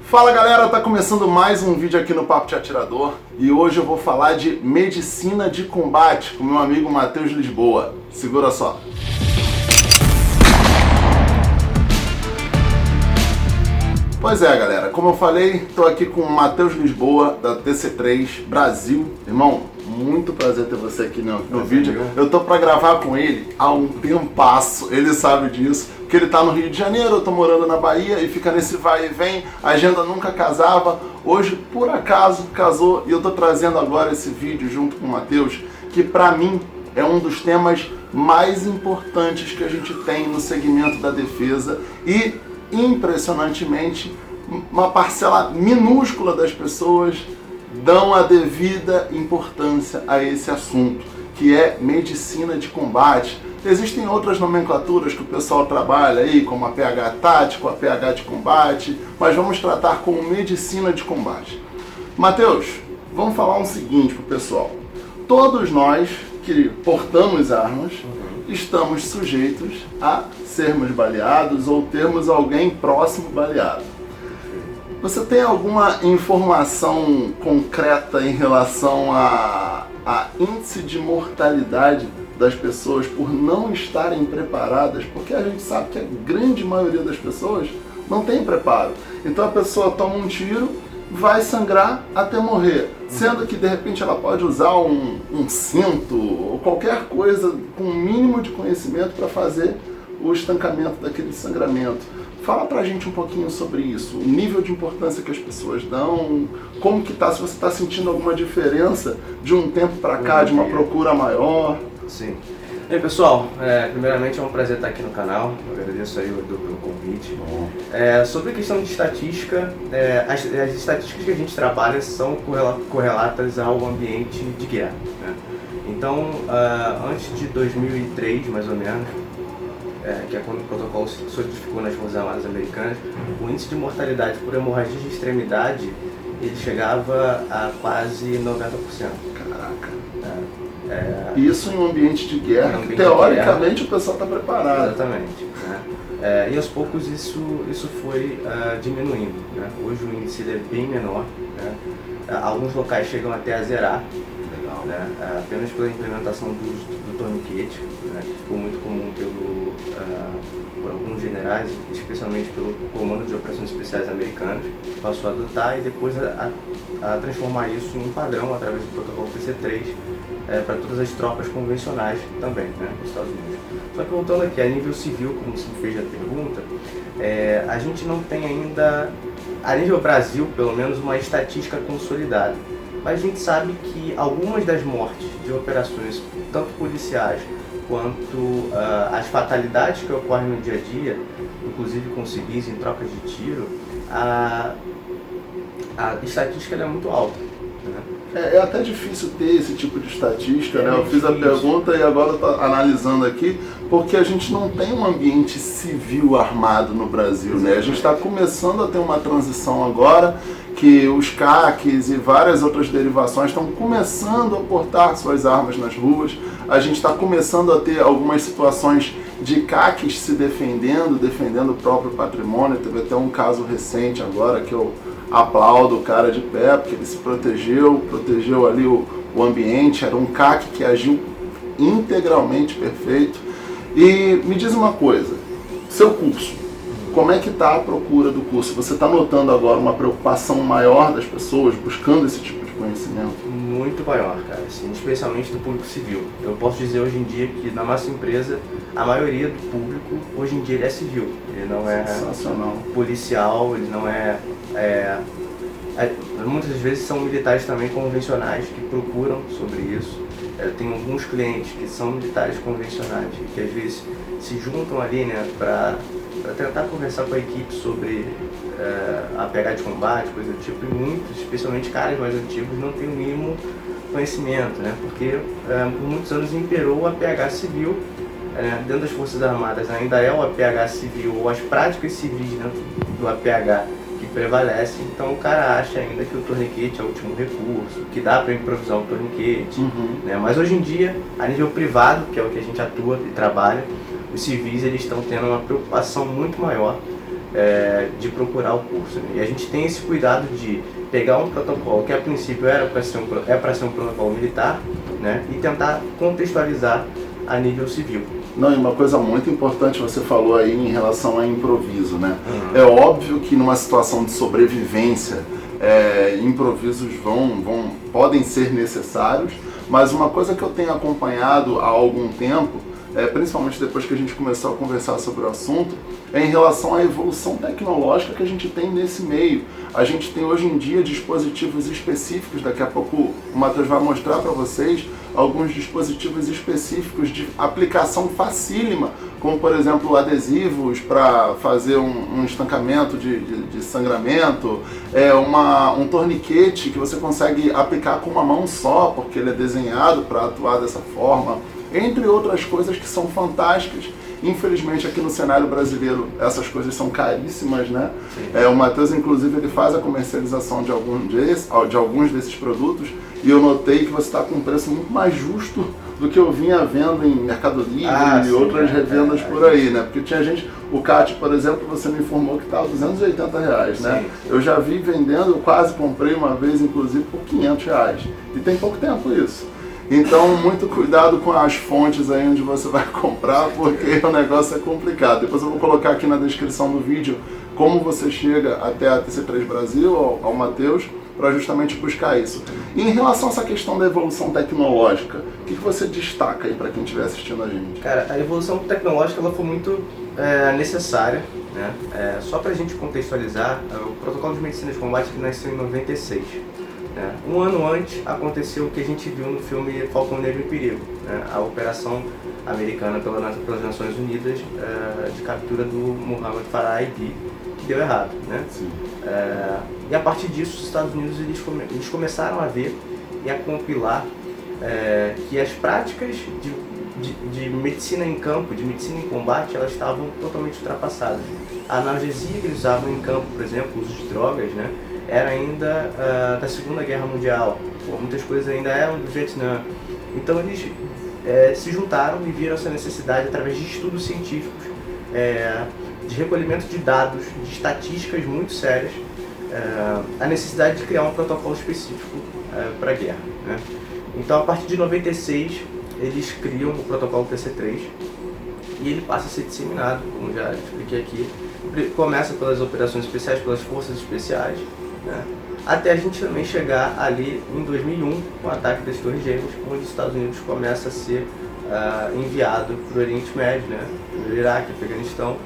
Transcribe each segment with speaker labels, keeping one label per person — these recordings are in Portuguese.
Speaker 1: Fala galera, tá começando mais um vídeo aqui no Papo de Atirador e hoje eu vou falar de medicina de combate com meu amigo Matheus Lisboa. Segura só. Pois é galera, como eu falei, tô aqui com o Matheus Lisboa da TC3 Brasil. Irmão, muito prazer ter você aqui no vídeo. Eu tô pra gravar com ele há um tempasso, ele sabe disso, porque ele tá no Rio de Janeiro, eu tô morando na Bahia e fica nesse vai e vem, a agenda nunca casava. Hoje, por acaso, casou e eu tô trazendo agora esse vídeo junto com o Matheus, que pra mim é um dos temas mais importantes que a gente tem no segmento da defesa e, impressionantemente, uma parcela minúscula das pessoas dão a devida importância a esse assunto, que é medicina de combate. Existem outras nomenclaturas que o pessoal trabalha aí, como a PH tático, a PH de combate, mas vamos tratar como medicina de combate. Matheus, vamos falar o seguinte pro pessoal. Todos nós que portamos armas estamos sujeitos a sermos baleados ou termos alguém próximo baleado. Você tem alguma informação concreta em relação a índice de mortalidade das pessoas por não estarem preparadas? Porque a gente sabe que a grande maioria das pessoas não tem preparo. Então a pessoa toma um tiro, vai sangrar até morrer, sendo que de repente ela pode usar um cinto ou qualquer coisa com um mínimo de conhecimento para fazer o estancamento daquele sangramento. Fala pra gente um pouquinho sobre isso, o nível de importância que as pessoas dão, como que tá, se você está sentindo alguma diferença de um tempo para cá, de uma procura maior.
Speaker 2: Sim. Bem, pessoal, primeiramente é um prazer estar aqui no canal, eu agradeço aí o Edu pelo convite. Sobre a questão de estatística, as estatísticas que a gente trabalha são correlatas ao ambiente de guerra, né? Então, antes de 2003, mais ou menos, que é quando o protocolo se solidificou nas Forças Armadas Americanas, o índice de mortalidade por hemorragia de extremidade ele chegava a quase 90%.
Speaker 1: Caraca. Isso em um ambiente de guerra, que teoricamente o pessoal está preparado.
Speaker 2: Exatamente. E aos poucos isso foi diminuindo, né? Hoje o índice é bem menor, né? Alguns locais chegam até a zerar. Né, apenas pela implementação do torniquete, né, que ficou muito comum por alguns generais, especialmente pelo Comando de Operações Especiais americanos, passou a adotar e depois a transformar isso em um padrão através do protocolo TC3 para todas as tropas convencionais também, né, nos Estados Unidos. Só que voltando aqui, a nível civil, como você fez a pergunta, a gente não tem ainda, a nível Brasil, pelo menos, uma estatística consolidada. Mas a gente sabe que algumas das mortes de operações, tanto policiais quanto as fatalidades que ocorrem no dia a dia, inclusive com civis em trocas de tiro, a estatística é muito alta, né?
Speaker 1: É até difícil ter esse tipo de estatística, né? Eu fiz a pergunta e agora estou analisando aqui, porque a gente não tem um ambiente civil armado no Brasil, né? A gente está começando a ter uma transição agora, que os CACs e várias outras derivações estão começando a portar suas armas nas ruas. A gente está começando a ter algumas situações de CACs se defendendo o próprio patrimônio. Teve até um caso recente agora que eu aplaudo o cara de pé, porque ele se protegeu ali o ambiente. Era um CAC que agiu integralmente perfeito. E me diz uma coisa, seu curso, como é que está a procura do curso? Você está notando agora uma preocupação maior das pessoas buscando esse tipo de conhecimento?
Speaker 2: Muito maior, cara, assim, especialmente do público civil. Eu posso dizer hoje em dia que na nossa empresa, a maioria do público, hoje em dia, ele é civil. Ele não é policial, ele não muitas vezes são militares também convencionais que procuram sobre isso. Tem alguns clientes que são militares convencionais que às vezes se juntam ali, né, para tentar conversar com a equipe sobre a PH de combate, coisa do tipo, e muitos, especialmente caras mais antigos, não têm o mínimo conhecimento, né, porque por muitos anos imperou a PH civil, dentro das Forças Armadas ainda é o APH civil, ou as práticas civis dentro do APH que prevalece, então o cara acha ainda que o torniquete é o último recurso, que dá para improvisar um torniquete, né? Mas hoje em dia, a nível privado, que é o que a gente atua e trabalha, os civis eles estão tendo uma preocupação muito maior de procurar o curso, né? E a gente tem esse cuidado de pegar um protocolo que a princípio é para ser um protocolo militar, né? E tentar contextualizar a nível civil.
Speaker 1: Não, e uma coisa muito importante você falou aí em relação a improviso, né? É óbvio que numa situação de sobrevivência, improvisos podem ser necessários, mas uma coisa que eu tenho acompanhado há algum tempo, principalmente depois que a gente começou a conversar sobre o assunto, é em relação à evolução tecnológica que a gente tem nesse meio. A gente tem hoje em dia dispositivos específicos, daqui a pouco o Matheus vai mostrar para vocês alguns dispositivos específicos de aplicação facílima, como por exemplo adesivos para fazer um estancamento de sangramento, um torniquete que você consegue aplicar com uma mão só, porque ele é desenhado para atuar dessa forma, entre outras coisas que são fantásticas. Infelizmente aqui no cenário brasileiro essas coisas são caríssimas, né? O Matheus inclusive ele faz a comercialização de alguns desses produtos e eu notei que você está com um preço muito mais justo do que eu vinha vendo em Mercado Livre e outras revendas por aí, né? Porque tinha gente, o CAT, por exemplo, você me informou que estava R$280, né? Eu já vi vendendo, eu quase comprei uma vez, inclusive, por R$500. E tem pouco tempo isso. Então, muito cuidado com as fontes aí onde você vai comprar, porque o negócio é complicado. Depois eu vou colocar aqui na descrição do vídeo como você chega até a TC3 Brasil, ao Matheus, para justamente buscar isso. E em relação a essa questão da evolução tecnológica, o que você destaca aí para quem estiver assistindo a gente?
Speaker 2: Cara, a evolução tecnológica ela foi muito necessária, né? Só para a gente contextualizar, o protocolo de medicina de combate nasceu em 96. Um ano antes aconteceu o que a gente viu no filme Falcão Negro em Perigo, né? A operação americana pelas Nações Unidas de captura do Muhammad Farah Aidid, que deu errado, né? E a partir disso os Estados Unidos eles começaram a ver e a compilar que as práticas de medicina em campo, de medicina em combate, elas estavam totalmente ultrapassadas. A analgesia que eles usavam em campo, por exemplo, o uso de drogas, né? Era ainda da Segunda Guerra Mundial, muitas coisas ainda eram do Vietnã. Então eles se juntaram e viram essa necessidade através de estudos científicos, de recolhimento de dados, de estatísticas muito sérias, a necessidade de criar um protocolo específico para a guerra, né? Então a partir de 96 eles criam o protocolo TC3 e ele passa a ser disseminado, como já expliquei aqui. Começa pelas operações especiais, pelas forças especiais, né? Até a gente também chegar ali em 2001 com o ataque das Torres Gêmeas, onde os Estados Unidos começa a ser enviado para o Oriente Médio, né? No Iraque, Afeganistão,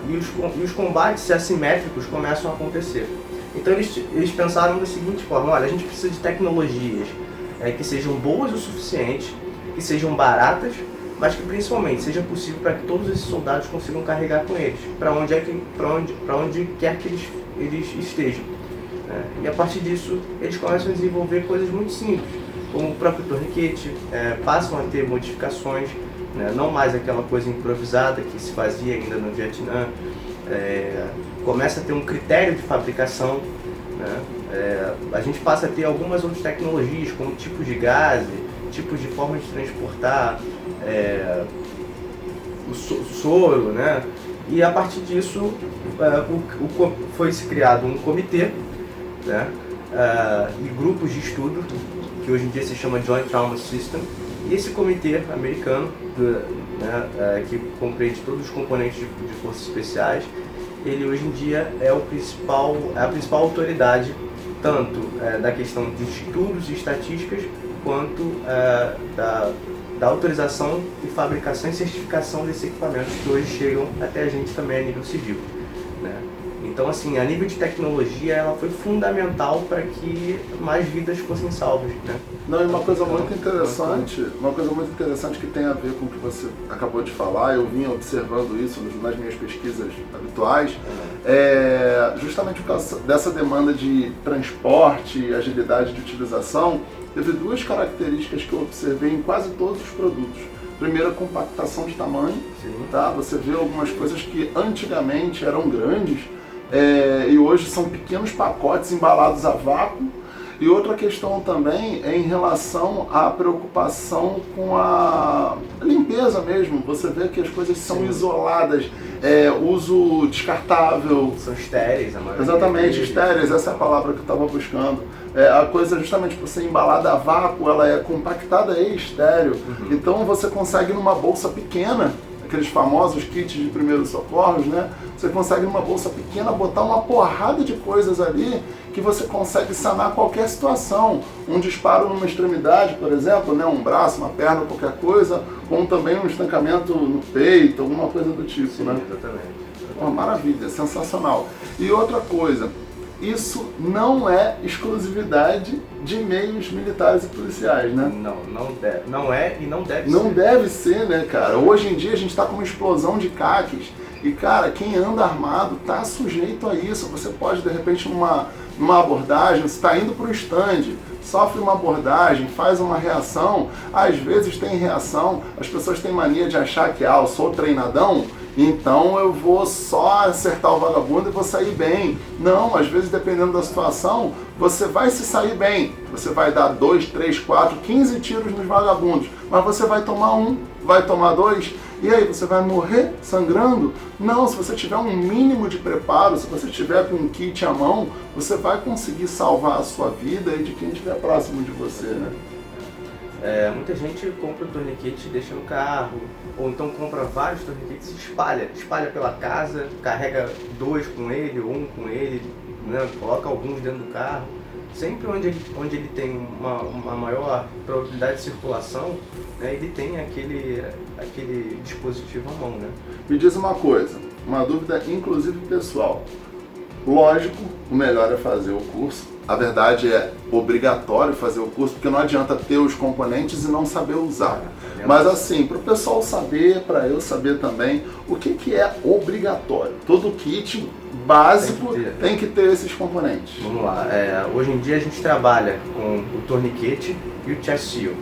Speaker 2: e os combates assimétricos começam a acontecer. Então eles pensaram da seguinte forma: olha, a gente precisa de tecnologias que sejam boas o suficiente, que sejam baratas, mas que principalmente seja possível para que todos esses soldados consigam carregar com eles, para onde quer que eles estejam. E a partir disso, eles começam a desenvolver coisas muito simples, como o próprio torniquete, passam a ter modificações, né? Não mais aquela coisa improvisada que se fazia ainda no Vietnã, começa a ter um critério de fabricação, né? A gente passa a ter algumas outras tecnologias, como tipos de gás, tipos de forma de transportar o soro, né? E a partir disso foi-se criado um comitê, né? E grupos de estudo, que hoje em dia se chama Joint Trauma System, e esse comitê americano, né, que compreende todos os componentes de forças especiais, ele hoje em dia é a principal autoridade, tanto da questão de estudos e estatísticas, quanto da autorização e fabricação e certificação desses equipamentos que hoje chegam até a gente também a nível civil, né? Então, assim, a nível de tecnologia, ela foi fundamental para que mais vidas fossem salvas, né?
Speaker 1: Não, e uma coisa muito interessante que tem a ver com o que você acabou de falar, eu vim observando isso nas minhas pesquisas habituais, justamente por causa dessa demanda de transporte e agilidade de utilização, teve duas características que eu observei em quase todos os produtos. Primeiro, a compactação de tamanho, tá? Você vê algumas coisas que antigamente eram grandes, e hoje são pequenos pacotes embalados a vácuo, E outra questão também é em relação à preocupação com a limpeza mesmo. Você vê que as coisas são isoladas, uso descartável.
Speaker 2: São estéreis, a maioria.
Speaker 1: Exatamente, estéreis, essa é a palavra que eu estava buscando. A coisa justamente por ser embalada a vácuo, ela é compactada e estéreo. Então você consegue numa bolsa pequena, aqueles famosos kits de primeiros socorros, né? Você consegue numa bolsa pequena botar uma porrada de coisas ali que você consegue sanar qualquer situação. Um disparo numa extremidade, por exemplo, né? Um braço, uma perna, qualquer coisa, como também um estancamento no peito, alguma coisa do tipo.
Speaker 2: Sim,
Speaker 1: né?
Speaker 2: Exatamente.
Speaker 1: Uma maravilha, sensacional. E outra coisa, isso não é exclusividade de meios militares e policiais, né?
Speaker 2: Não é e não deve ser.
Speaker 1: Não deve ser, né, cara? Hoje em dia a gente está com uma explosão de CACs e, cara, quem anda armado tá sujeito a isso. Você pode, de repente, numa abordagem, você está indo para o stand, sofre uma abordagem, faz uma reação, às vezes tem reação, as pessoas têm mania de achar que, eu sou treinadão, então eu vou só acertar o vagabundo e vou sair bem. Não, às vezes dependendo da situação, você vai se sair bem. Você vai dar 2, 3, 4, 15 tiros nos vagabundos, mas você vai tomar um, vai tomar 2, e aí você vai morrer sangrando? Não, se você tiver um mínimo de preparo, se você tiver com um kit à mão, você vai conseguir salvar a sua vida e de quem estiver próximo de você, né?
Speaker 2: Muita gente compra o torniquete e deixa no carro, ou então compra vários torniquetes e espalha pela casa, carrega 2 com ele, ou 1 com ele, né? Coloca alguns dentro do carro. Sempre onde ele tem uma maior probabilidade de circulação, né, ele tem aquele dispositivo à mão, né?
Speaker 1: Me diz uma coisa, uma dúvida inclusive pessoal. Lógico, o melhor é fazer o curso. A verdade é obrigatório fazer o curso, porque não adianta ter os componentes e não saber usar. Mas assim, para o pessoal saber, para eu saber também, o que é obrigatório? Todo kit básico tem que ter esses componentes.
Speaker 2: Vamos lá, hoje em dia a gente trabalha com o torniquete e o chest seal.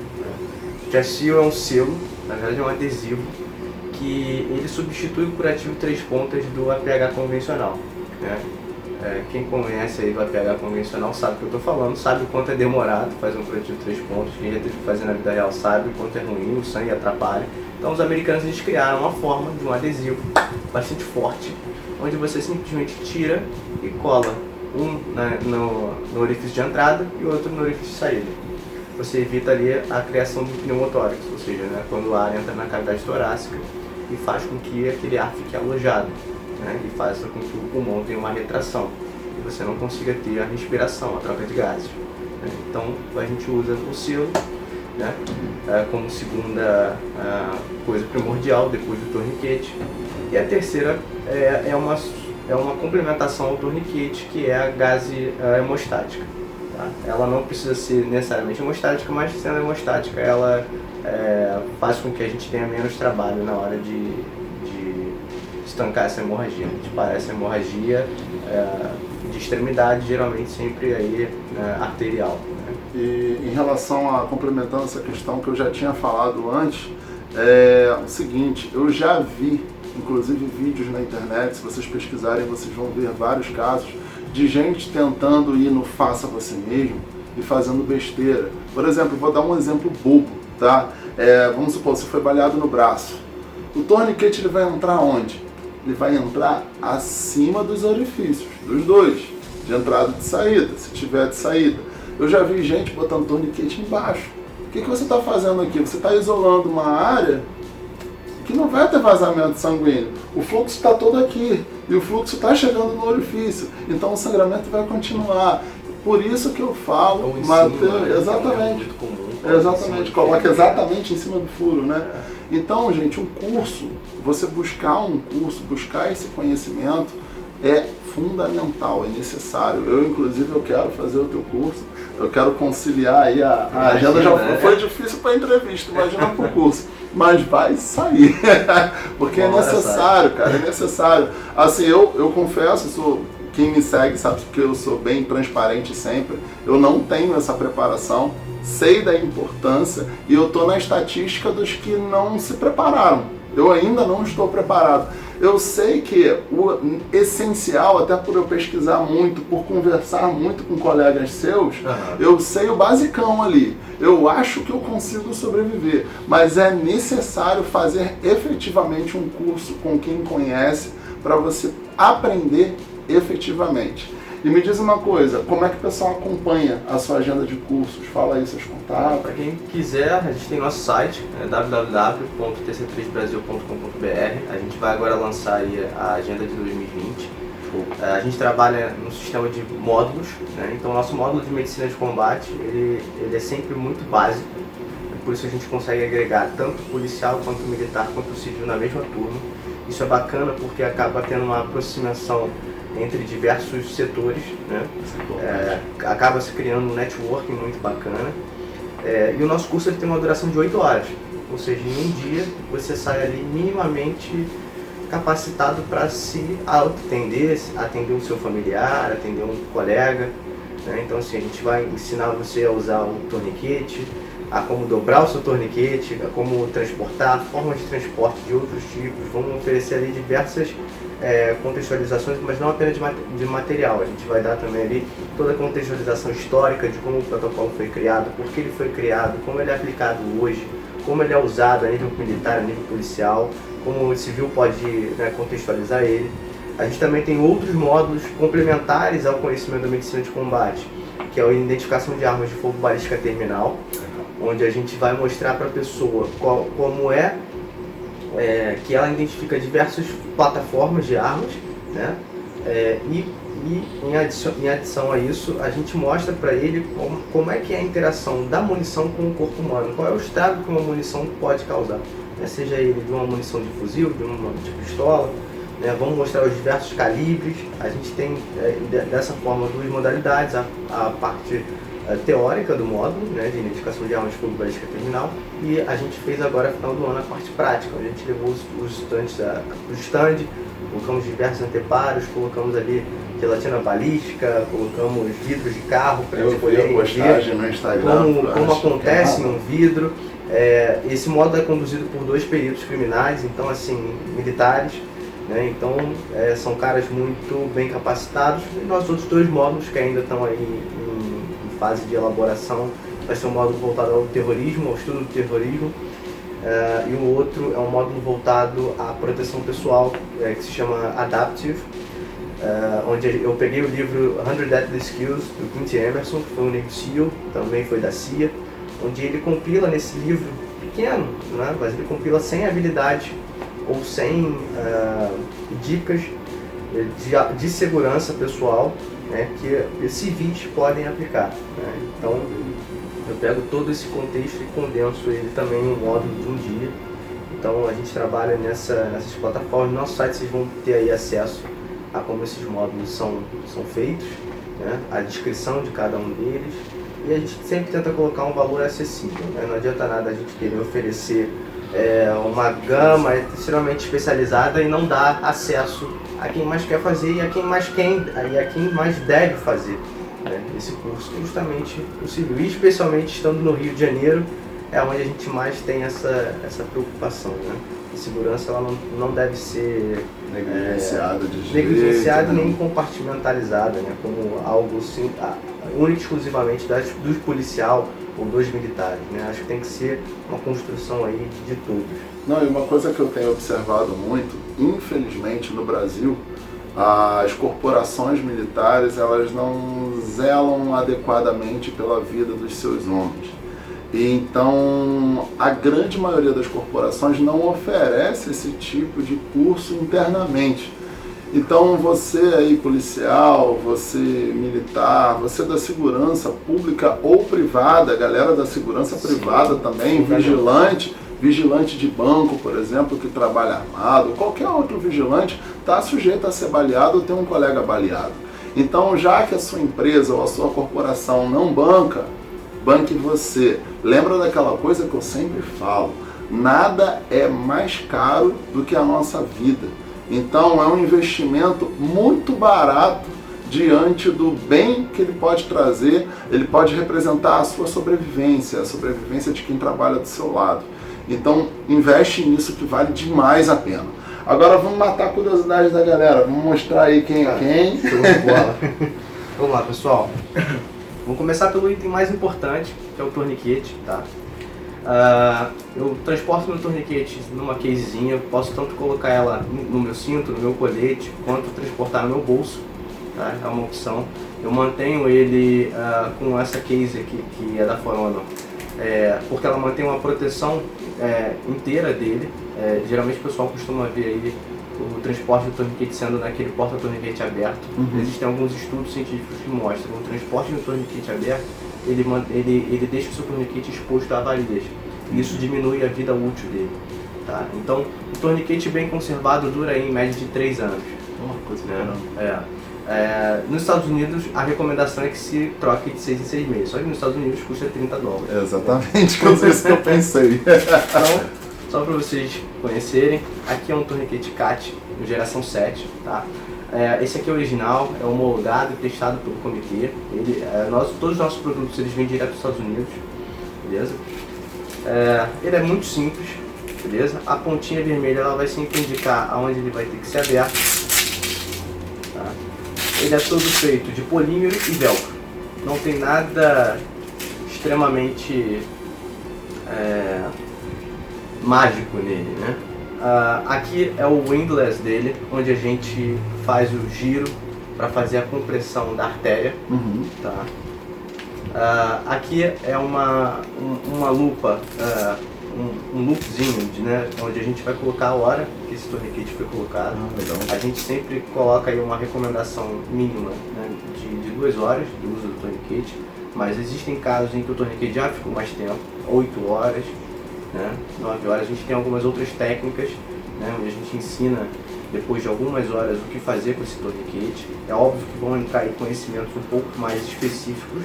Speaker 2: O chest seal é um selo, na verdade é um adesivo, que ele substitui o curativo 3 pontas do APH convencional, né? Quem conhece aí do APH convencional sabe o que eu estou falando, sabe o quanto é demorado fazer um curativo 3 pontos, quem já teve que fazer na vida real sabe o quanto é ruim, o sangue atrapalha. Então os americanos eles criaram uma forma de um adesivo bastante forte, onde você simplesmente tira e cola um no orifício de entrada e o outro no orifício de saída. Você evita ali a criação do pneumotórax, ou seja, né, quando o ar entra na cavidade torácica e faz com que aquele ar fique alojado. Né, e faz com que o pulmão tenha uma retração e você não consiga ter a respiração, a troca de gases. Né? Então a gente usa o selo, né, como segunda coisa primordial depois do torniquete. E a terceira é uma complementação ao torniquete, que é a gase hemostática. Tá? Ela não precisa ser necessariamente hemostática, mas sendo hemostática ela faz com que a gente tenha menos trabalho na hora de estancar essa hemorragia. A gente para essa hemorragia de extremidade, geralmente sempre aí arterial. Né?
Speaker 1: E em relação a, complementando essa questão que eu já tinha falado antes, é o seguinte, eu já vi, inclusive vídeos na internet, se vocês pesquisarem vocês vão ver vários casos de gente tentando ir no faça você mesmo e fazendo besteira. Por exemplo, vou dar um exemplo bobo, tá? Vamos supor, você foi baleado no braço. O torniquete ele vai entrar onde? Ele vai entrar acima dos orifícios, dos dois, de entrada e de saída, se tiver de saída. Eu já vi gente botando torniquete embaixo. O que você está fazendo aqui? Você está isolando uma área que não vai ter vazamento sanguíneo. O fluxo está todo aqui e o fluxo está chegando no orifício, então o sangramento vai continuar. Por isso que eu falo, Matheus, exatamente. Exatamente, coloca exatamente em cima do furo, né? Então, gente, um curso, você buscar um curso, buscar esse conhecimento é fundamental, é necessário. Eu, inclusive, eu quero fazer o teu curso, eu quero conciliar aí a agenda. Já foi difícil para a entrevista, imagina para o curso, mas vai sair, porque é necessário, cara, é necessário. Assim, eu confesso, quem me segue sabe que eu sou bem transparente sempre, eu não tenho essa preparação, sei da importância e eu estou na estatística dos que não se prepararam. Eu ainda não estou preparado. Eu sei que o essencial, até por eu pesquisar muito, por conversar muito com colegas seus, eu sei o basicão ali. Eu acho que eu consigo sobreviver, mas é necessário fazer efetivamente um curso com quem conhece para você aprender efetivamente. E me diz uma coisa, como é que o pessoal acompanha a sua agenda de cursos? Fala aí seus contatos.
Speaker 2: Para quem quiser, a gente tem nosso site, www.tc3brasil.com.br. A gente vai agora lançar aí a agenda de 2020. A gente trabalha no sistema de módulos, né? Então o nosso módulo de medicina de combate, ele é sempre muito básico. Por isso a gente consegue agregar tanto policial, quanto militar, quanto civil na mesma turma. Isso é bacana porque acaba tendo uma aproximação entre diversos setores, né? Acaba se criando um networking muito bacana. E o nosso curso ele tem uma duração de 8 horas, ou seja, em um dia você sai ali minimamente capacitado para se atender o seu familiar, atender um colega, né? Então assim, a gente vai ensinar você a usar o torniquete, a como dobrar o seu torniquete, a como transportar, formas de transporte de outros tipos. Vamos oferecer ali diversas contextualizações, mas não apenas de material. A gente vai dar também ali toda a contextualização histórica de como o protocolo foi criado, por que ele foi criado, como ele é aplicado hoje, como ele é usado a nível militar, a nível policial, como o civil pode, né, contextualizar ele. A gente também tem outros módulos complementares ao conhecimento da medicina de combate, que é a identificação de armas de fogo balística terminal, onde a gente vai mostrar para a pessoa como que ela identifica diversas plataformas de armas, né? E em adição a isso, a gente mostra para ele como é que é a interação da munição com o corpo humano, qual é o estrago que uma munição pode causar, né? Seja ele de uma munição de fuzil, de pistola, né? Vamos mostrar os diversos calibres. A gente tem dessa forma duas modalidades, a parte teórica do módulo, né, de identificação de armas de fogo balística terminal, e a gente fez agora, no final do ano, a parte prática, onde a gente levou os estudantes para o stand, colocamos diversos anteparos, colocamos ali gelatina balística, colocamos vidros de carro para eles poderem ver
Speaker 1: no Instagram,
Speaker 2: como acontece em um vidro. Esse módulo é conduzido por 2 peritos criminais, então assim, militares, né? Então são caras muito bem capacitados, e nossos outros 2 módulos que ainda estão aí em fase de elaboração, vai ser um módulo voltado ao terrorismo, ao estudo do terrorismo, e o outro é um módulo voltado à proteção pessoal, que se chama Adaptive, onde eu peguei o livro 100 Deadly Skills, do Clint Emerson, que foi um Navy SEAL, também foi da CIA, onde ele compila nesse livro pequeno, né, mas ele compila 100 habilidades ou 100 dicas de segurança pessoal, né, que civis podem aplicar, né? Então eu pego todo esse contexto e condenso ele também em um módulo de um dia. Então a gente trabalha nessas plataformas. No nosso site vocês vão ter aí acesso a como esses módulos são feitos, né, a descrição de cada um deles, e a gente sempre tenta colocar um valor acessível, né? Não adianta nada a gente querer oferecer uma gama extremamente especializada e não dar acesso a quem mais quer fazer e a quem mais deve fazer, né, esse curso, que é justamente o civil. E especialmente estando no Rio de Janeiro, é onde a gente mais tem essa preocupação, né? A segurança ela não deve ser negligenciada nem compartimentalizada, né, como algo assim, único exclusivamente dos policial ou dos militares, né? Acho que tem que ser uma construção aí de todos.
Speaker 1: Não, e uma coisa que eu tenho observado muito, infelizmente no Brasil, as corporações militares, elas não zelam adequadamente pela vida dos seus homens. E então, a grande maioria das corporações não oferece esse tipo de curso internamente. Então você aí policial, você militar, você da segurança pública ou privada, galera da segurança privada também, vigilante de banco, por exemplo, que trabalha armado, qualquer outro vigilante está sujeito a ser baleado ou ter um colega baleado. Então, já que a sua empresa ou a sua corporação não banque você. Lembra daquela coisa que eu sempre falo, nada é mais caro do que a nossa vida. Então é um investimento muito barato diante do bem que ele pode trazer, ele pode representar a sua sobrevivência, a sobrevivência de quem trabalha do seu lado. Então investe nisso que vale demais a pena. Agora vamos matar a curiosidade da galera, vamos mostrar aí quem é quem.
Speaker 2: Vamos lá, pessoal. Vamos começar pelo item mais importante, que é o torniquete, tá? Eu transporto meu torniquete numa casezinha, posso tanto colocar ela no meu cinto, no meu colete, quanto transportar no meu bolso, tá? É uma opção. Eu mantenho ele com essa case aqui, que é da For Honor, porque ela mantém uma proteção inteira dele. Geralmente o pessoal costuma ver aí o transporte do torniquete sendo naquele porta-torniquete aberto. Existem alguns estudos científicos que mostram que o transporte do torniquete aberto ele deixa o seu torniquete exposto à validez. E isso diminui a vida útil dele. Tá? Então, o torniquete bem conservado dura aí, em média de 3 anos. Nos Estados Unidos, a recomendação é que se troque de 6 em 6 meses. Só que nos Estados Unidos custa $30.
Speaker 1: Exatamente, isso que eu pensei.
Speaker 2: Então, só para vocês conhecerem, aqui é um torniquete CAT, geração 7, tá? Esse aqui é o original, é homologado e testado pelo comitê. Todos os nossos produtos eles vêm direto dos Estados Unidos, beleza? Ele é muito simples, beleza? A pontinha vermelha ela vai sempre indicar aonde ele vai ter que ser aberto. Tá? Ele é todo feito de polímero e velcro. Não tem nada extremamente mágico nele, né? Aqui é o windlass dele, onde a gente faz o giro para fazer a compressão da artéria. Tá? Aqui é uma lupa, um loopzinho, né, onde a gente vai colocar a hora que esse torniquete foi colocado. A gente sempre coloca aí uma recomendação mínima, né, de 2 horas de uso do torniquete, mas existem casos em que o torniquete já ficou mais tempo, 8 horas, né, 9 horas. A gente tem algumas outras técnicas, né, onde a gente ensina depois de algumas horas o que fazer com esse torniquete. É óbvio que vão entrar em conhecimentos um pouco mais específicos,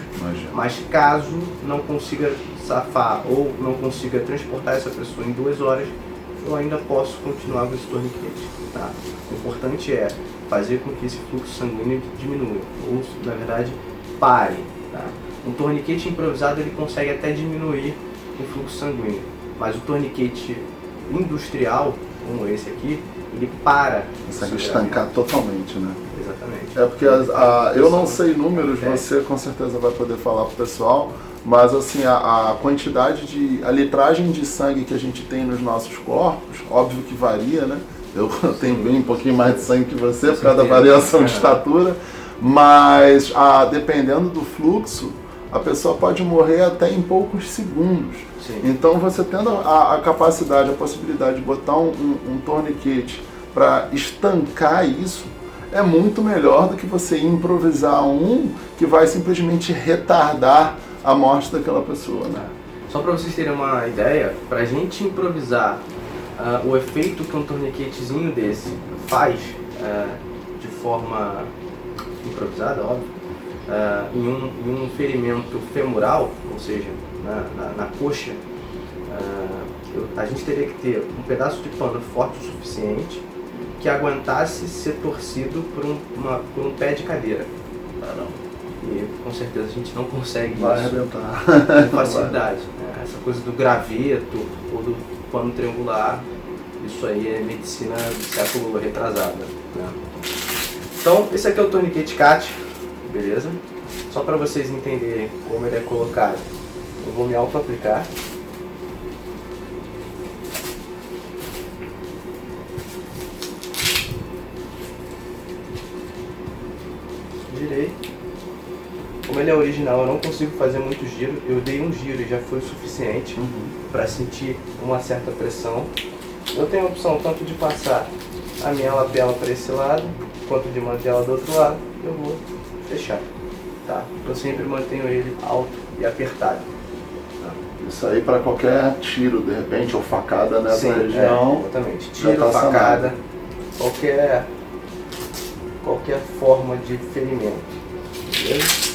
Speaker 2: mas caso não consiga safar ou não consiga transportar essa pessoa em 2 horas, eu ainda posso continuar com esse torniquete. Tá? O importante é fazer com que esse fluxo sanguíneo diminua, ou na verdade pare. Tá? Um torniquete improvisado ele consegue até diminuir o fluxo sanguíneo, mas o torniquete industrial, como esse aqui, ele para.
Speaker 1: Consegue estancar totalmente, né?
Speaker 2: Exatamente.
Speaker 1: Porque eu não sei números, você com certeza vai poder falar pro pessoal, mas assim, a quantidade a litragem de sangue que a gente tem nos nossos corpos, óbvio que varia, né? Eu tenho bem um pouquinho mais de sangue que você, por causa da variação de estatura, mas dependendo do fluxo, a pessoa pode morrer até em poucos segundos.
Speaker 2: Sim.
Speaker 1: Então você tendo a capacidade, a possibilidade de botar um torniquete para estancar isso, é muito melhor do que você improvisar que vai simplesmente retardar a morte daquela pessoa, né?
Speaker 2: Só para vocês terem uma ideia, para a gente improvisar o efeito que um torniquetezinho desse faz de forma improvisada, óbvio, em um ferimento femoral, ou seja, na coxa, a gente teria que ter um pedaço de pano forte o suficiente que aguentasse ser torcido por um pé de cadeira. E com certeza a gente não consegue isso com facilidade. Né? Essa coisa do graveto ou do pano triangular, isso aí é medicina do século retrasado. Né? Então, esse aqui é o torniquete CAT, beleza? Só para vocês entenderem como ele é colocado, eu vou me auto-aplicar. Girei. Como ele é original, eu não consigo fazer muito giro. Eu dei um giro e já foi o suficiente para sentir uma certa pressão. Eu tenho a opção tanto de passar a minha lapela para esse lado, quanto de manter ela do outro lado. Eu vou fechar. Tá? Eu sempre mantenho ele alto e apertado. Tá?
Speaker 1: Isso aí para qualquer tiro, de repente, ou facada nessa região.
Speaker 2: Exatamente. Tiro, facada, qualquer forma de ferimento. Beleza?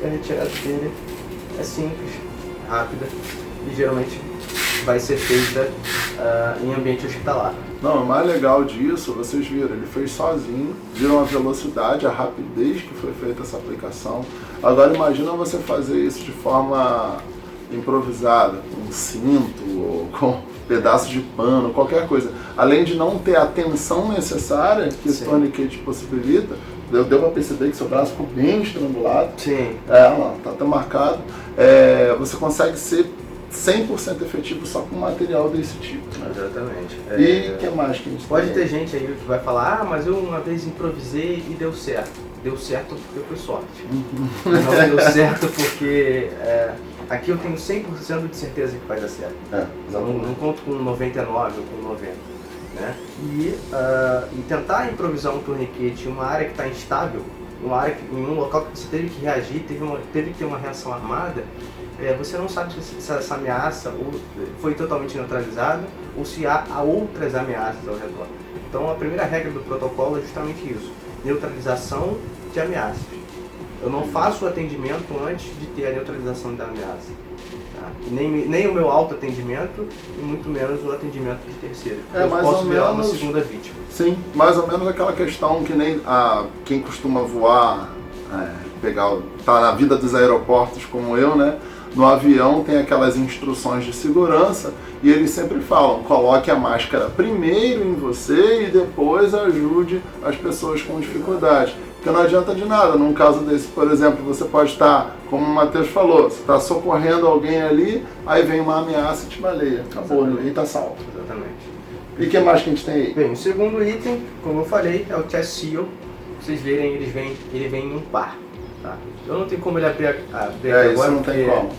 Speaker 2: A retirada dele é simples, rápida e geralmente vai ser feita em ambiente hospitalar.
Speaker 1: Não, o mais legal disso, vocês viram, ele fez sozinho, viram a velocidade, a rapidez que foi feita essa aplicação. Agora imagina você fazer isso de forma improvisada, com um cinto ou com pedaços de pano, qualquer coisa. Além de não ter a tensão necessária que esse torniquete possibilita, deu pra perceber que seu braço ficou bem estrangulado.
Speaker 2: Sim.
Speaker 1: Lá, tá até marcado. Você consegue ser 100% efetivo só com material desse tipo, né?
Speaker 2: Exatamente.
Speaker 1: E o que mais que a gente
Speaker 2: pode
Speaker 1: tem?
Speaker 2: ter gente aí que vai falar, mas eu uma vez improvisei e deu certo. Deu certo porque foi sorte. Não deu certo porque aqui eu tenho 100% de certeza que vai dar certo. Não conto com 99 ou com 90. Né? E tentar improvisar um torniquete em uma área que está instável, em um local que você teve que reagir, teve que ter uma reação armada, você não sabe se essa ameaça foi totalmente neutralizada ou se há outras ameaças ao redor. Então a primeira regra do protocolo é justamente isso: neutralização de ameaças. Eu não faço o atendimento antes de ter a neutralização da ameaça. Tá? Nem o meu autoatendimento e muito menos o atendimento de terceiro. Eu posso virar uma segunda vítima.
Speaker 1: Sim, mais ou menos aquela questão que nem quem costuma voar, tá na vida dos aeroportos como eu, né? No avião tem aquelas instruções de segurança e eles sempre falam: coloque a máscara primeiro em você e depois ajude as pessoas com dificuldade. Porque não adianta de nada. Num caso desse, por exemplo, você pode estar, como o Matheus falou, você está socorrendo alguém ali, aí vem uma ameaça e te baleia. Acabou, ninguém está salvo.
Speaker 2: Exatamente.
Speaker 1: E o que mais que a gente tem aí?
Speaker 2: Bem, o segundo item, como eu falei, é o chest seal. Vocês verem, ele vem em um par. Tá? Eu não tenho como ele abrir agora,
Speaker 1: isso não tem como.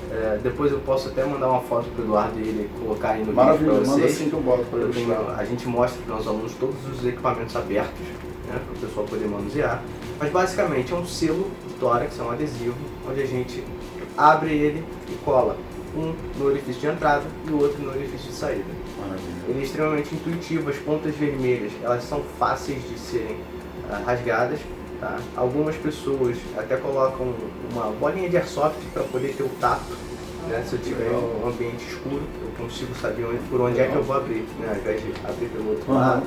Speaker 2: Depois eu posso até mandar uma foto pro Eduardo e ele colocar aí no vídeo
Speaker 1: Maravilha,
Speaker 2: para vocês.
Speaker 1: manda assim que eu boto para ilustrar.
Speaker 2: A gente mostra para os alunos todos os equipamentos abertos, né, para o pessoal poder manusear. Mas basicamente é um selo de tórax, é um adesivo, onde a gente abre ele e cola. Um no orifício de entrada e o outro no orifício de saída.
Speaker 1: Maravilha.
Speaker 2: Ele é extremamente intuitivo, as pontas vermelhas, elas são fáceis de serem rasgadas. Tá? Algumas pessoas até colocam uma bolinha de airsoft para poder ter o tato. Né? Se eu tiver um ambiente escuro, eu consigo saber por onde é que eu vou abrir, né? Ao invés de abrir pelo outro lado,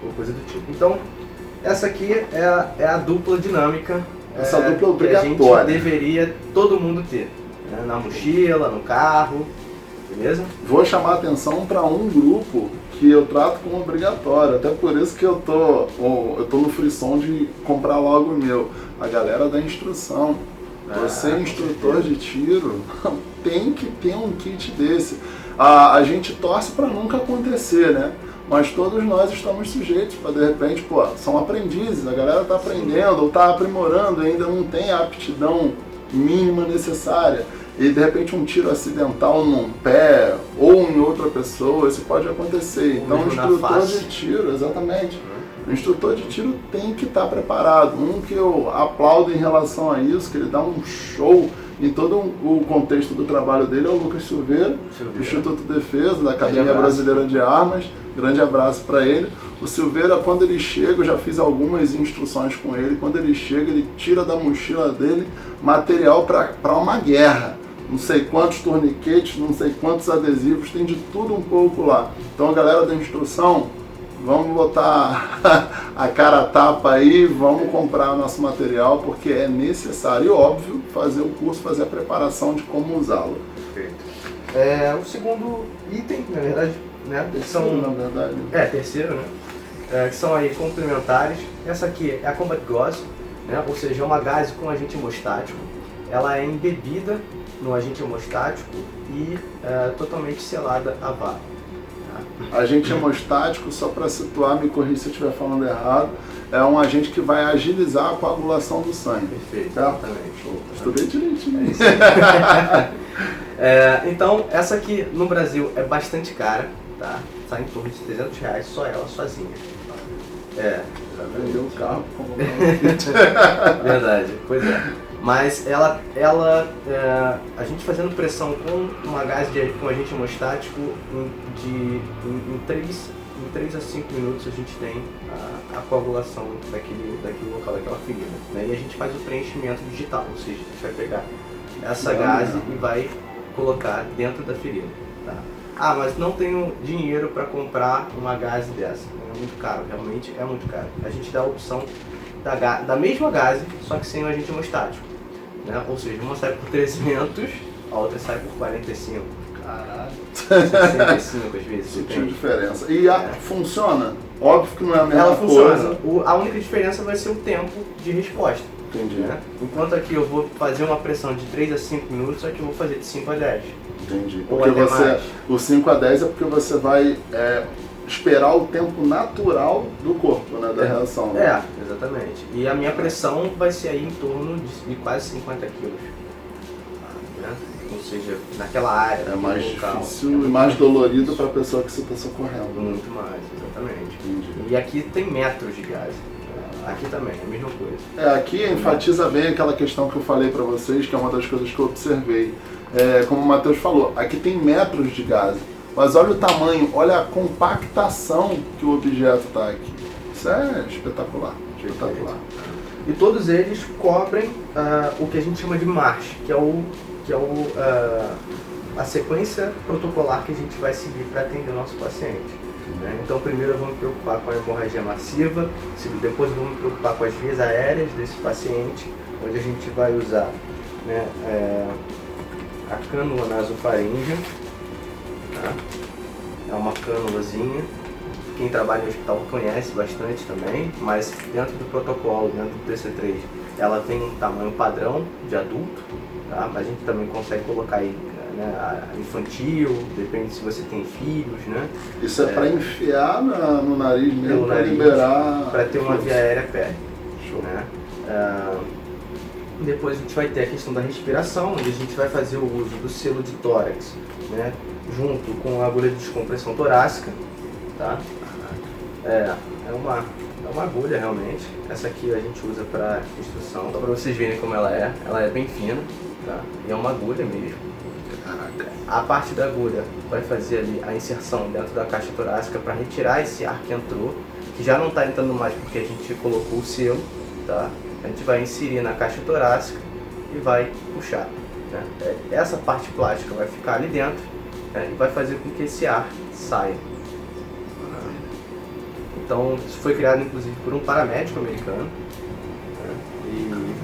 Speaker 2: ou coisa do tipo. Então, essa aqui é a dupla dinâmica.
Speaker 1: Essa dupla
Speaker 2: obrigatória que a gente deveria todo mundo ter. Né? Na mochila, no carro, beleza?
Speaker 1: Vou chamar a atenção para um grupo que eu trato como obrigatório, até por isso que eu tô no frisson de comprar logo o meu. A galera da instrução. Você, instrutor de tiro, tem que ter um kit desse. A gente torce para nunca acontecer, né? Mas todos nós estamos sujeitos para, de repente, são aprendizes, a galera está aprendendo ou está aprimorando, ainda não tem a aptidão mínima necessária. E de repente um tiro acidental num pé ou em outra pessoa, isso pode acontecer. Então o instrutor de tiro, exatamente, o instrutor de tiro tem que estar preparado. Um que eu aplaudo em relação a isso, que ele dá um show em todo o contexto do trabalho dele, é o Lucas Silveira, do Instituto de Defesa, da Academia Brasileira de Armas. Grande abraço para ele. O Silveira, quando ele chega, eu já fiz algumas instruções com ele, quando ele chega, ele tira da mochila dele material para uma guerra. Não sei quantos torniquetes, não sei quantos adesivos, tem de tudo um pouco lá. Então a galera da instrução, vamos botar a cara a tapa aí, vamos comprar nosso material, porque é necessário e óbvio fazer o curso, fazer a preparação de como usá-lo.
Speaker 2: Perfeito. O segundo item, na verdade, né?
Speaker 1: Terceiro, na verdade.
Speaker 2: Terceiro, né? Que são aí complementares. Essa aqui é a Combat Gauze, né? Ou seja, é uma gaze com agente hemostático. Ela é embebida no agente hemostático e totalmente selada a vácuo.
Speaker 1: Agente hemostático, só para situar, me corrija se eu estiver falando errado, é um agente que vai agilizar a coagulação do sangue.
Speaker 2: Perfeito, exatamente.
Speaker 1: Estudei direitinho.
Speaker 2: Então, essa aqui no Brasil é bastante cara, tá? Sai em torno de R$300, só ela sozinha.
Speaker 1: Vendeu o carro.
Speaker 2: Verdade, pois é. Mas a gente fazendo pressão com uma gás com agente hemostático, em 3 a 5 minutos a gente tem a coagulação daquele local, daquela ferida. Né? E a gente faz o preenchimento digital, ou seja, a gente vai pegar essa gase e vai colocar dentro da ferida. Tá? Mas não tenho dinheiro para comprar uma gase dessa, é muito caro, realmente é muito caro. A gente dá a opção da mesma gase, só que sem o agente hemostático. Né? Ou seja, uma sai por 300, a outra sai por 45.
Speaker 1: Caralho.
Speaker 2: 65 às vezes.
Speaker 1: Sutil diferença. E funciona? Óbvio que não é a mesma
Speaker 2: Ela funciona.
Speaker 1: coisa.
Speaker 2: A única diferença vai ser o tempo de resposta.
Speaker 1: Entendi.
Speaker 2: Né? Enquanto aqui eu vou fazer uma pressão de 3 a 5 minutos, aqui eu vou fazer de 5 a 10.
Speaker 1: Entendi.
Speaker 2: Ou
Speaker 1: Porque
Speaker 2: até
Speaker 1: você,
Speaker 2: mais.
Speaker 1: o 5 a 10 é porque você vai esperar o tempo natural do corpo, né? Da reação. Né?
Speaker 2: Exatamente. E a minha pressão vai ser aí em torno de quase 50 quilos. Né? Ou seja, naquela área.
Speaker 1: É mais
Speaker 2: local.
Speaker 1: difícil e mais dolorido para a pessoa que você está socorrendo.
Speaker 2: Muito mais, exatamente.
Speaker 1: Entendi.
Speaker 2: E aqui tem metros de gás. Aqui também, é a mesma coisa.
Speaker 1: Aqui enfatiza bem aquela questão que eu falei para vocês, que é uma das coisas que eu observei. Como o Matheus falou, aqui tem metros de gás, mas olha o tamanho, olha a compactação que o objeto está aqui. Isso é espetacular, espetacular.
Speaker 2: E todos eles cobrem o que a gente chama de MARCH, que é a sequência protocolar que a gente vai seguir para atender o nosso paciente. Né? Então primeiro eu vou me preocupar com a hemorragia massiva, depois eu vou me preocupar com as vias aéreas desse paciente, onde a gente vai usar, né, a cânula nasofaríngea, tá? É uma cânulazinha, quem trabalha em hospital conhece bastante também, mas dentro do protocolo, dentro do TC3, ela tem um tamanho padrão de adulto, tá? Mas a gente também consegue colocar aí, né, infantil, depende se você tem filhos, né?
Speaker 1: Isso é para enfiar no nariz mesmo, para liberar...
Speaker 2: Para ter uma via aérea péreo.
Speaker 1: Show.
Speaker 2: Né? Depois a gente vai ter a questão da respiração, onde a gente vai fazer o uso do selo de tórax, né, junto com a agulha de descompressão torácica. Tá? É uma agulha realmente. Essa aqui a gente usa para instrução, só para vocês verem como ela é bem fina, tá? E é uma agulha mesmo.
Speaker 1: Caraca.
Speaker 2: A parte da agulha vai fazer ali a inserção dentro da caixa torácica para retirar esse ar que entrou, que já não está entrando mais porque a gente colocou o selo, tá? A gente vai inserir na caixa torácica e vai puxar. Né? Essa parte plástica vai ficar ali dentro, né, e vai fazer com que esse ar saia. Então, isso foi criado inclusive por um paramédico americano, né, e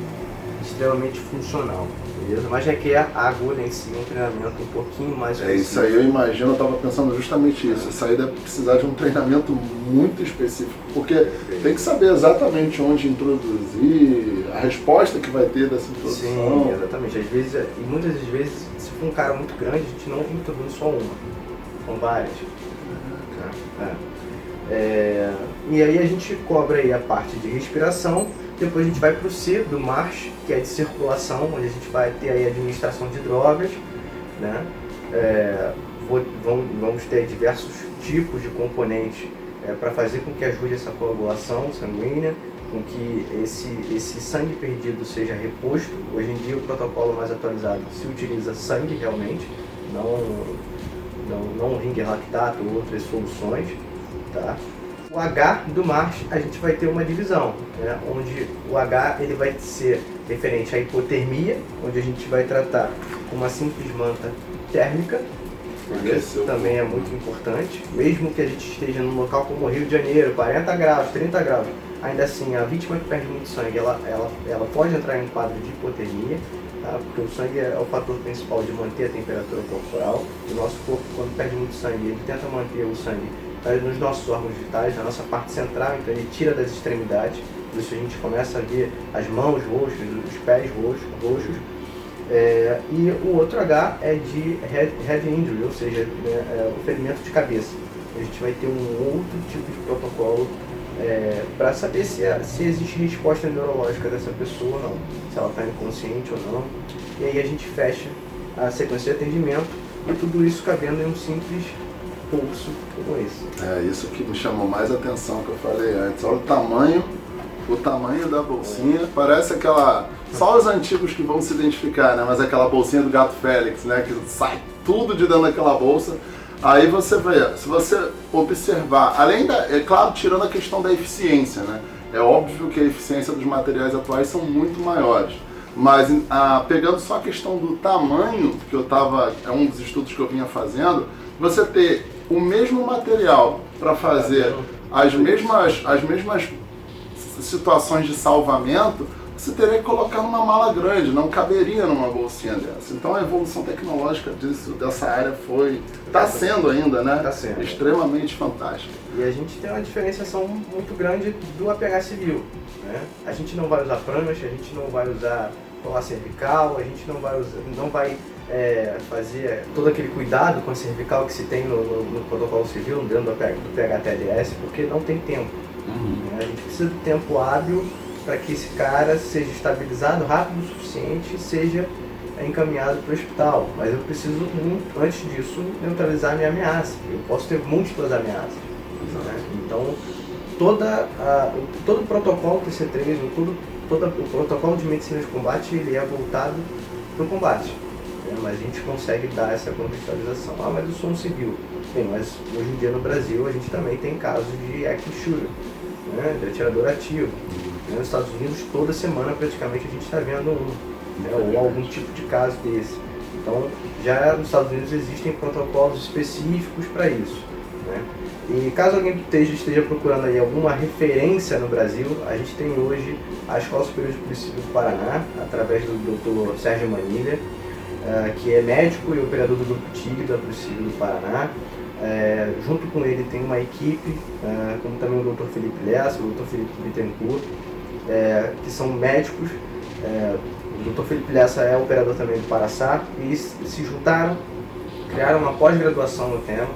Speaker 2: extremamente funcional, beleza? Mas requer a agulha em si, um treinamento um pouquinho mais específico.
Speaker 1: Isso aí eu imagino, eu estava pensando justamente isso. Isso aí deve precisar de um treinamento muito específico, porque tem que saber exatamente onde introduzir, a resposta que vai ter dessa introdução.
Speaker 2: Sim, exatamente. Às vezes, e muitas das vezes, se for um cara muito grande, a gente não introduz só uma, são várias. E aí a gente cobra aí a parte de respiração, depois a gente vai para o C do MARCH, que é de circulação, onde a gente vai ter aí a administração de drogas, né? Vamos ter diversos tipos de componentes para fazer com que ajude essa coagulação sanguínea, com que esse sangue perdido seja reposto. Hoje em dia o protocolo mais atualizado se utiliza sangue realmente, não ringue lactato ou outras soluções. Tá? O H do MARCH a gente vai ter uma divisão, né? Onde o H ele vai ser referente à hipotermia, onde a gente vai tratar com uma simples manta térmica, que também é muito importante, mesmo que a gente esteja num local como o Rio de Janeiro, 40 graus, 30 graus, ainda assim a vítima que perde muito sangue, ela pode entrar em um quadro de hipotermia, tá? Porque o sangue é o fator principal de manter a temperatura corporal. O nosso corpo, quando perde muito sangue, ele tenta manter o sangue nos nossos órgãos vitais, na nossa parte central, então ele tira das extremidades, por isso a gente começa a ver as mãos roxas, os pés roxos. E o outro H é de head injury, ou seja, o ferimento de cabeça. A gente vai ter um outro tipo de protocolo para saber se existe resposta neurológica dessa pessoa ou não, se ela está inconsciente ou não. E aí a gente fecha a sequência de atendimento e tudo isso cabendo em um simples pulso como esse. É
Speaker 1: isso que me chamou mais atenção, que eu falei antes. Olha o tamanho da bolsinha. Parece aquela... Só os antigos que vão se identificar, né? Mas aquela bolsinha do Gato Félix, né? Que sai tudo de dentro daquela bolsa. Aí você vê, se você observar, além da... É claro, tirando a questão da eficiência, né? É óbvio que a eficiência dos materiais atuais são muito maiores. Mas pegando só a questão do tamanho, que é um dos estudos que eu vinha fazendo, você ter o mesmo material para fazer as mesmas situações de salvamento, você teria que colocar numa mala grande, não caberia numa bolsinha dessa. Então a evolução tecnológica dessa área está sendo ainda, né?
Speaker 2: Tá sendo.
Speaker 1: Extremamente fantástica.
Speaker 2: E a gente tem uma diferenciação muito grande do APH civil, né? A gente não vai usar prancha, a gente não vai usar colar cervical, a gente não vai fazer todo aquele cuidado com a cervical que se tem no protocolo civil, dentro do PHTLS, porque não tem tempo. Né? A gente precisa de tempo hábil para que esse cara seja estabilizado rápido o suficiente e seja encaminhado para o hospital. Mas eu preciso, antes disso, neutralizar a minha ameaça. Eu posso ter múltiplas ameaças. Né? Então, todo o protocolo TC3, todo o protocolo de medicina de combate, ele é voltado para o combate. Né? Mas a gente consegue dar essa contextualização. Ah, mas eu sou um civil. Bem, mas hoje em dia no Brasil a gente também tem casos de active shooter, né? De atirador ativo. Nos Estados Unidos, toda semana praticamente a gente está vendo um, né? Ou algum tipo de caso desse. Então, já nos Estados Unidos existem protocolos específicos para isso. Né? E caso alguém esteja procurando aí alguma referência no Brasil, a gente tem hoje a Escola Superior de Polícia Civil do Paraná, através do Dr. Sérgio Manilha, que é médico e operador do Grupo TIG da Polícia Civil do Paraná. Junto com ele tem uma equipe, como também o Dr. Felipe Lessa, o Dr. Felipe Bittencourt, que são médicos. O Dr. Felipe Lessa é operador também do Paraçá, e eles se juntaram, criaram uma pós-graduação no tema.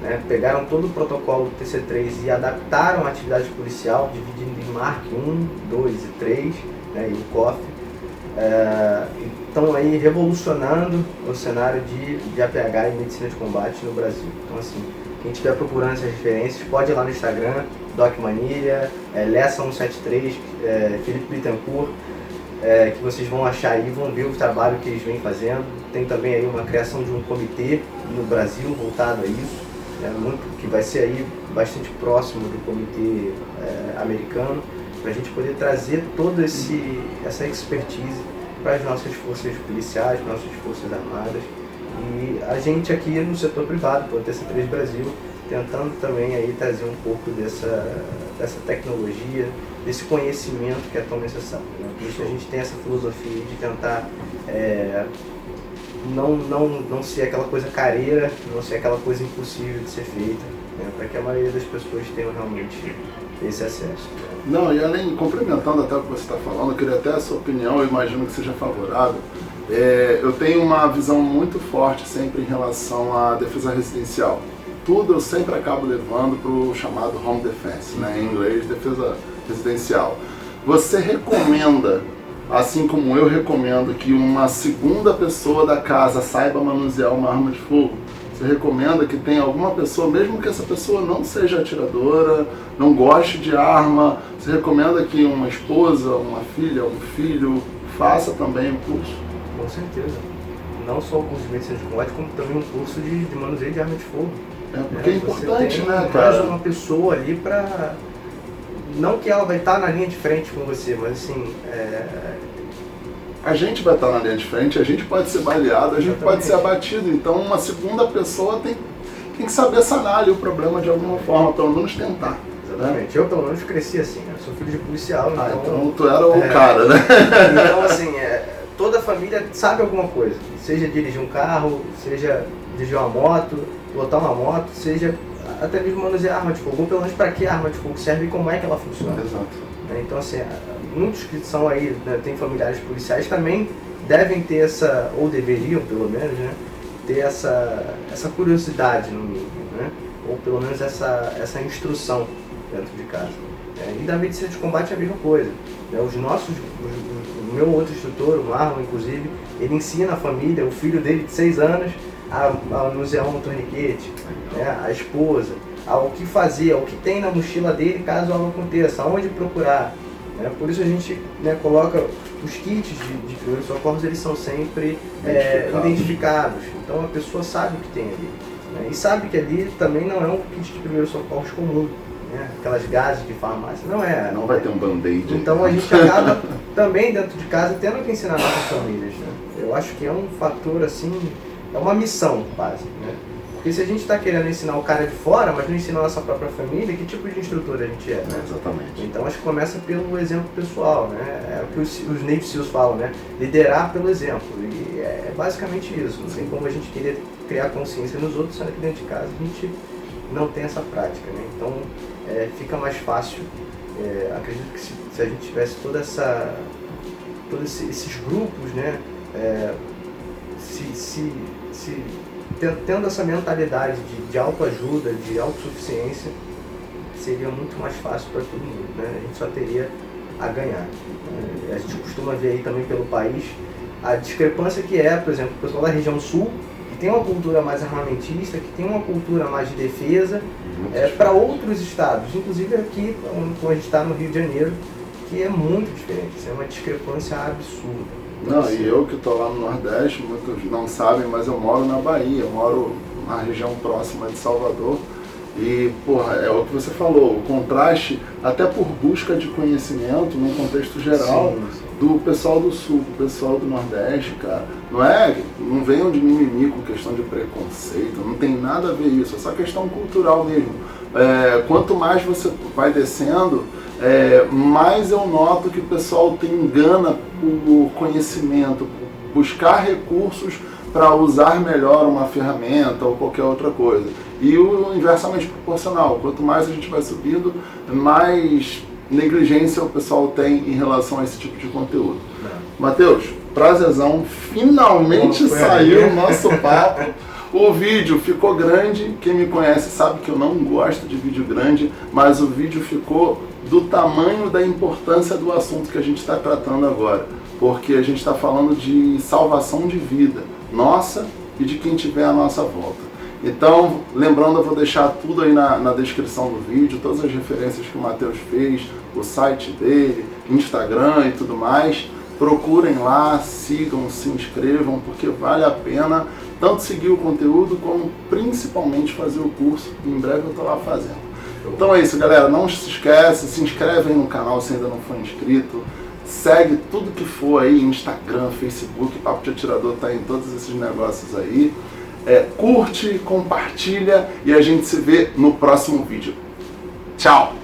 Speaker 2: Né, pegaram todo o protocolo do TC3 e adaptaram a atividade policial, dividindo em MARC 1, 2 e 3, né, e o COF. Estão aí revolucionando o cenário de APH e medicina de combate no Brasil. Então, assim, quem estiver procurando essas referências, pode ir lá no Instagram, Doc Manilha, Lessa 173, Felipe Bittencourt, que vocês vão achar aí, vão ver o trabalho que eles vêm fazendo. Tem também aí uma criação de um comitê no Brasil voltado a isso. Que vai ser aí bastante próximo do comitê americano, para a gente poder trazer toda essa expertise para as nossas forças policiais, para as nossas forças armadas, e a gente aqui no setor privado, pelo TC3 Brasil, tentando também aí trazer um pouco dessa tecnologia, desse conhecimento que é tão necessário. Né? Por isso a gente tem essa filosofia de tentar não ser aquela coisa careira, não ser aquela coisa impossível de ser feita, né, para que a maioria das pessoas tenham realmente esse acesso.
Speaker 1: Não, e além, complementando até o que você está falando, eu queria até a sua opinião, eu imagino que seja favorável. Eu tenho uma visão muito forte sempre em relação à defesa residencial. Tudo eu sempre acabo levando para o chamado home defense, né, em inglês, defesa residencial. Você recomenda, assim como eu recomendo, que uma segunda pessoa da casa saiba manusear uma arma de fogo? Você recomenda que tenha alguma pessoa, mesmo que essa pessoa não seja atiradora, não goste de arma, você recomenda que uma esposa, uma filha, um filho faça também o curso?
Speaker 2: Com certeza. Não só o curso de medicina de combate, como também um curso de manuseio de arma de fogo.
Speaker 1: Porque é importante, né,
Speaker 2: mais
Speaker 1: cara?
Speaker 2: uma pessoa ali para... Não que ela vai estar na linha de frente com você, mas assim...
Speaker 1: A gente vai estar na linha de frente, a gente pode ser baleado, a gente pode ser abatido. Então uma segunda pessoa tem que saber sanar ali o problema de alguma forma, pelo menos tentar.
Speaker 2: Exatamente. Eu pelo menos cresci assim, né? Sou filho de policial,
Speaker 1: então tu era o cara, né?
Speaker 2: Então assim, toda a família sabe alguma coisa. Seja dirigir um carro, seja dirigir uma moto, botar uma moto, seja até mesmo manusear arma de fogo, ou pelo menos para que a arma de fogo serve e como é que ela funciona.
Speaker 1: Exato.
Speaker 2: Então assim, muitos que são aí, né, tem familiares policiais, também devem ter essa, ou deveriam pelo menos, né, ter essa curiosidade no mínimo, né, ou pelo menos essa instrução dentro de casa. E da medicina de combate é a mesma coisa. O meu outro instrutor, o Marlon, inclusive, ele ensina a família, o filho dele de 6 anos, a manusear um torniquete, né, a esposa, o que fazer, o que tem na mochila dele caso algo aconteça, aonde procurar. Por isso a gente, né, coloca os kits de primeiros socorros, eles são sempre identificados. Então a pessoa sabe o que tem ali. Né, e sabe que ali também não é um kit de primeiros socorros comum. Né, aquelas gases de farmácia, não é.
Speaker 1: Não vai ter um band-aid.
Speaker 2: Então a gente acaba também dentro de casa tendo que ensinar nossas famílias. Né? Eu acho que é um fator assim, é uma missão básica. Né? Porque se a gente está querendo ensinar o cara de fora, mas não ensinar a nossa própria família, que tipo de instrutor a gente é, né?
Speaker 1: Exatamente.
Speaker 2: Então acho que começa pelo exemplo pessoal, né? É o que os Navy SEALs falam, né? Liderar pelo exemplo. E é basicamente isso. Não tem como a gente querer criar consciência nos outros, sendo que dentro de casa a gente não tem essa prática, né? Então fica mais fácil. Acredito que se a gente tivesse todos esses grupos, né? Tendo essa mentalidade de autoajuda, de autossuficiência, seria muito mais fácil para todo mundo, né? A gente só teria a ganhar. A gente costuma ver aí também pelo país a discrepância que por exemplo, o pessoal da região sul, que tem uma cultura mais armamentista, que tem uma cultura mais de defesa, para outros estados, inclusive aqui, onde a gente está no Rio de Janeiro, que é muito diferente, isso é uma discrepância absurda.
Speaker 1: Não, e eu que estou lá no Nordeste, muitos não sabem, mas eu moro na Bahia, eu moro na região próxima de Salvador. E, porra, é o que você falou, o contraste, até por busca de conhecimento, no contexto geral, sim. Do pessoal do Sul, do pessoal do Nordeste, cara. Não venham de mimimi com questão de preconceito, não tem nada a ver isso, é só questão cultural mesmo. Quanto mais você vai descendo, mais eu noto que o pessoal tem engana por conhecimento, por buscar recursos para usar melhor uma ferramenta ou qualquer outra coisa. E o inversamente proporcional, quanto mais a gente vai subindo, mais negligência o pessoal tem em relação a esse tipo de conteúdo. Matheus, prazerzão, finalmente saiu o nosso papo. O vídeo ficou grande, quem me conhece sabe que eu não gosto de vídeo grande, mas o vídeo ficou do tamanho da importância do assunto que a gente está tratando agora, porque a gente está falando de salvação de vida, nossa e de quem tiver à nossa volta. Então, lembrando, eu vou deixar tudo aí na descrição do vídeo, todas as referências que o Matheus fez, o site dele, Instagram e tudo mais. Procurem lá, sigam, se inscrevam, porque vale a pena tanto seguir o conteúdo como principalmente fazer o curso. Em breve eu estou lá fazendo. Então é isso, galera. Não se esquece, se inscreve aí no canal se ainda não for inscrito. Segue tudo que for aí, Instagram, Facebook, Papo de Atirador tá em todos esses negócios aí. Curte, compartilha e a gente se vê no próximo vídeo. Tchau!